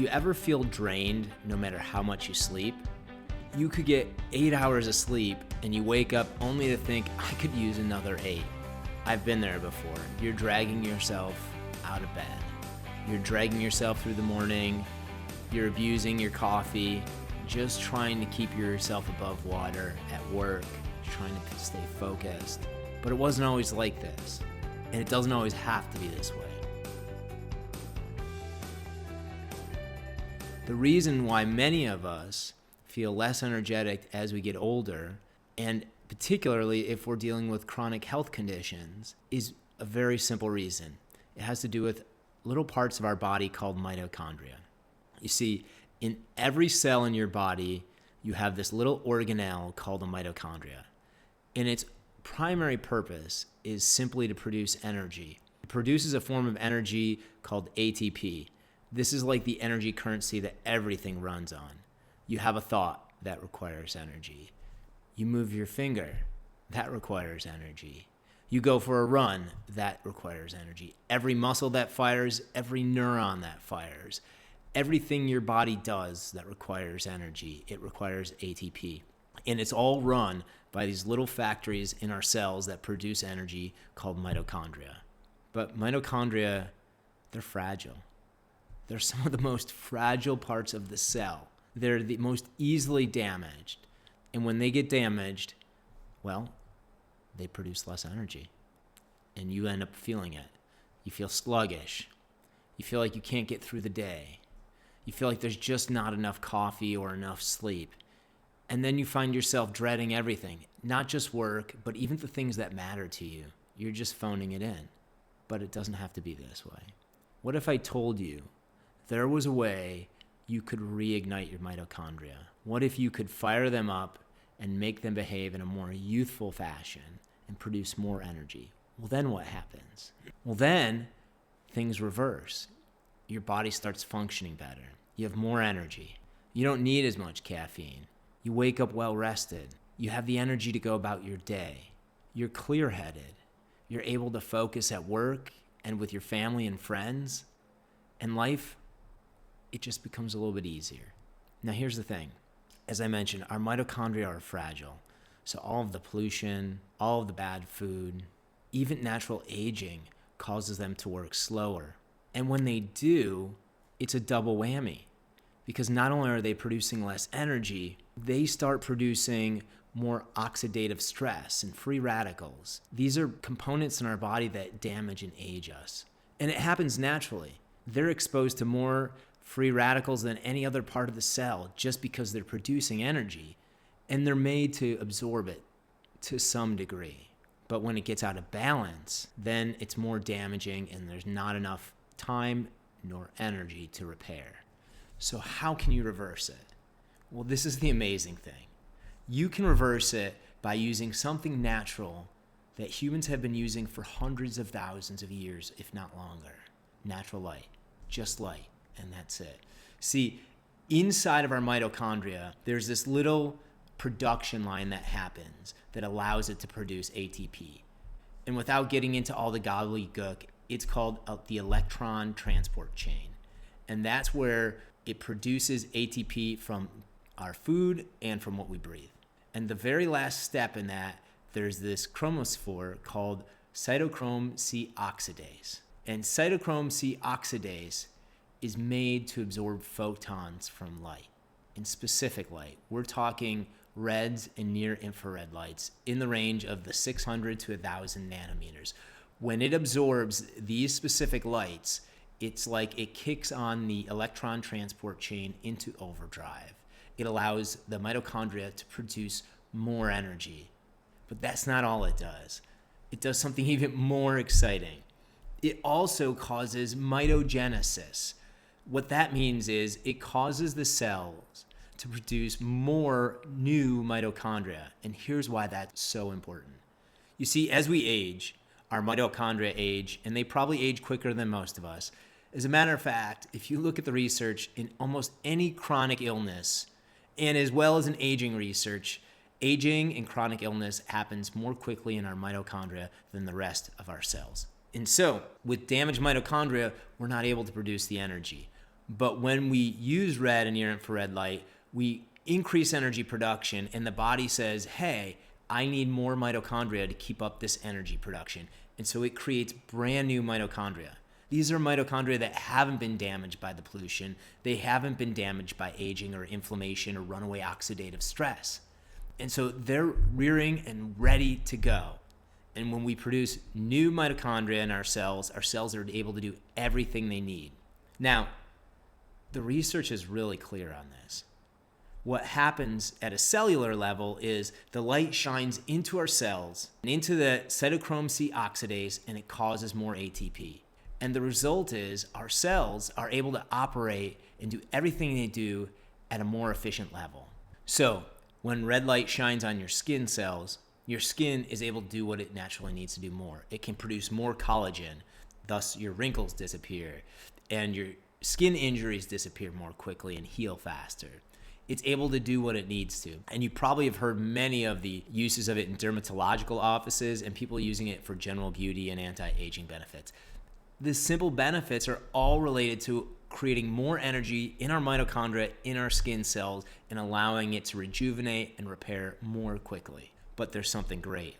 Do you ever feel drained no matter how much you sleep? You could get 8 hours of sleep and you wake up only to think, I could use another 8. I've been there before. You're dragging yourself out of bed. You're dragging yourself through the morning. You're abusing your coffee, just trying to keep yourself above water at work, trying to stay focused. But it wasn't always like this, and it doesn't always have to be this way. The reason why many of us feel less energetic as we get older, and particularly if we're dealing with chronic health conditions, is a very simple reason. It has to do with little parts of our body called mitochondria. You see, in every cell in your body, you have this little organelle called a mitochondria. And its primary purpose is simply to produce energy. It produces a form of energy called ATP. This is like the energy currency that everything runs on. You have a thought, that requires energy. You move your finger, that requires energy. You go for a run, that requires energy. Every muscle that fires, every neuron that fires, everything your body does that requires energy, it requires ATP. And it's all run by these little factories in our cells that produce energy called mitochondria. But mitochondria, they're fragile. They're some of the most fragile parts of the cell. They're the most easily damaged. And when they get damaged, well, they produce less energy. And you end up feeling it. You feel sluggish. You feel like you can't get through the day. You feel like there's just not enough coffee or enough sleep. And then you find yourself dreading everything, not just work, but even the things that matter to you. You're just phoning it in. But it doesn't have to be this way. What if I told you there was a way you could reignite your mitochondria? What if you could fire them up and make them behave in a more youthful fashion and produce more energy? Well, then what happens? Well, then things reverse. Your body starts functioning better. You have more energy. You don't need as much caffeine. You wake up well rested. You have the energy to go about your day. You're clear-headed. You're able to focus at work and with your family and friends. And life, it just becomes a little bit easier. Now, here's the thing. As I mentioned, our mitochondria are fragile. So all of the pollution, all of the bad food, even natural aging causes them to work slower. And when they do, it's a double whammy. Because not only are they producing less energy, they start producing more oxidative stress and free radicals. These are components in our body that damage and age us. And it happens naturally. They're exposed to more free radicals than any other part of the cell just because they're producing energy, and they're made to absorb it to some degree. But when it gets out of balance, then it's more damaging and there's not enough time nor energy to repair. So how can you reverse it? Well, this is the amazing thing. You can reverse it by using something natural that humans have been using for hundreds of thousands of years, if not longer. Natural light, just light. And that's it. See, inside of our mitochondria, there's this little production line that happens that allows it to produce ATP. And without getting into all the gobbledygook, it's called the electron transport chain. And that's where it produces ATP from our food and from what we breathe. And the very last step in that, there's this chromophore called Cytochrome C oxidase. And Cytochrome C oxidase is made to absorb photons from light, in specific light. We're talking reds and near-infrared lights in the range of the 600 to 1,000 nanometers. When it absorbs these specific lights, it's like it kicks on the electron transport chain into overdrive. It allows the mitochondria to produce more energy. But that's not all it does. It does something even more exciting. It also causes mitogenesis. What that means is it causes the cells to produce more new mitochondria. And here's why that's so important. You see, as we age, our mitochondria age, and they probably age quicker than most of us. As a matter of fact, if you look at the research in almost any chronic illness, and as well as in aging research, aging and chronic illness happens more quickly in our mitochondria than the rest of our cells. And so, with damaged mitochondria, we're not able to produce the energy. But when we use red and near infrared light, we increase energy production, and the body says, hey, I need more mitochondria to keep up this energy production. And so it creates brand new mitochondria. These are mitochondria that haven't been damaged by the pollution. They haven't been damaged by aging or inflammation or runaway oxidative stress. And so they're rearing and ready to go. And when we produce new mitochondria in our cells are able to do everything they need. Now, the research is really clear on this. What happens at a cellular level is the light shines into our cells and into the Cytochrome C oxidase, and it causes more ATP. And the result is our cells are able to operate and do everything they do at a more efficient level. So when red light shines on your skin cells, your skin is able to do what it naturally needs to do more. It can produce more collagen, thus your wrinkles disappear, and your skin injuries disappear more quickly and heal faster. It's able to do what it needs to. And you probably have heard many of the uses of it in dermatological offices and people using it for general beauty and anti-aging benefits. The simple benefits are all related to creating more energy in our mitochondria, in our skin cells, and allowing it to rejuvenate and repair more quickly. But there's something great.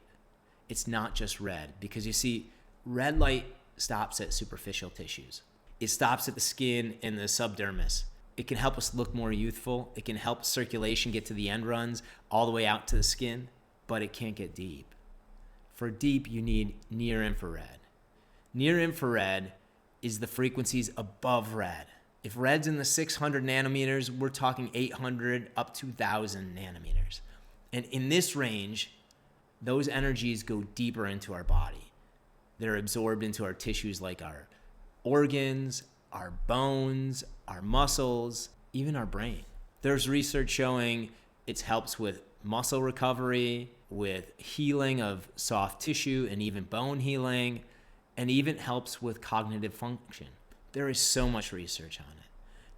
It's not just red, because you see, red light stops at superficial tissues. It stops at the skin and the subdermis. It can help us look more youthful. It can help circulation get to the end runs all the way out to the skin, but it can't get deep. For deep, you need near infrared. Near infrared is the frequencies above red. If red's in the 600 nanometers, we're talking 800 up to 1,000 nanometers. And in this range, those energies go deeper into our body. They're absorbed into our tissues like our organs, our bones, our muscles, even our brain. There's research showing it helps with muscle recovery, with healing of soft tissue and even bone healing, and even helps with cognitive function. There is so much research on it.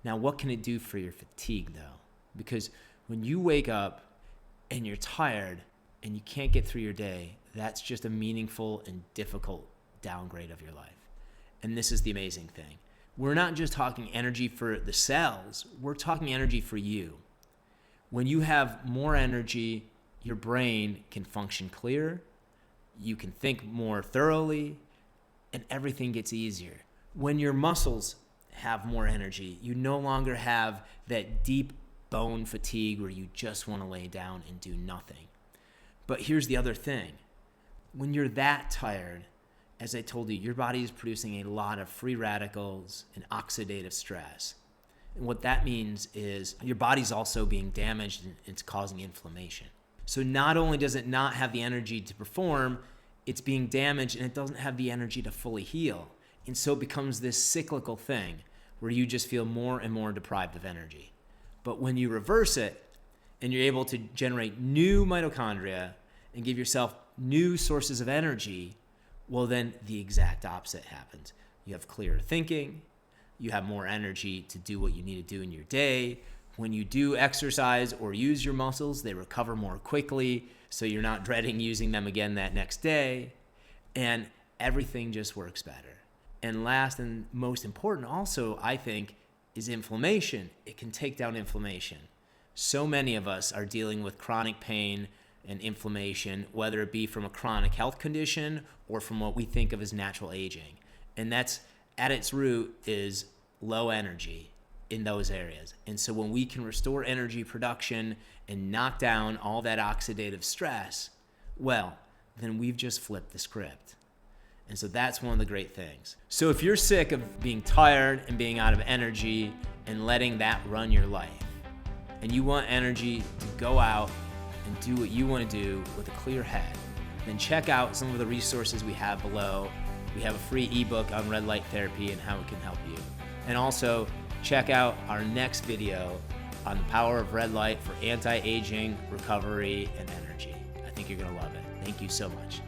Now, what can it do for your fatigue, though? Because when you wake up and you're tired and you can't get through your day, that's just a meaningful and difficult downgrade of your life. And this is the amazing thing. We're not just talking energy for the cells, we're talking energy for you. When you have more energy, your brain can function clearer, you can think more thoroughly, and everything gets easier. When your muscles have more energy, you no longer have that deep bone fatigue where you just want to lay down and do nothing. But here's the other thing. When you're that tired, as I told you, your body is producing a lot of free radicals and oxidative stress. And what that means is your body's also being damaged and it's causing inflammation. So not only does it not have the energy to perform, it's being damaged and it doesn't have the energy to fully heal. And so it becomes this cyclical thing where you just feel more and more deprived of energy. But when you reverse it and you're able to generate new mitochondria and give yourself new sources of energy, well, then the exact opposite happens. You have clearer thinking, you have more energy to do what you need to do in your day. When you do exercise or use your muscles, they recover more quickly, so you're not dreading using them again that next day, and everything just works better. And last and most important also, I think, is inflammation. It can take down inflammation. So many of us are dealing with chronic pain and inflammation, whether it be from a chronic health condition or from what we think of as natural aging. And that's, at its root, is low energy in those areas. And so when we can restore energy production and knock down all that oxidative stress, well, then we've just flipped the script. And so that's one of the great things. So if you're sick of being tired and being out of energy and letting that run your life, and you want energy to go out and do what you want to do with a clear head, then check out some of the resources we have below. We have a free ebook on red light therapy and how it can help you. And also check out our next video on the power of red light for anti-aging, recovery, and energy. I think you're going to love it. Thank you so much.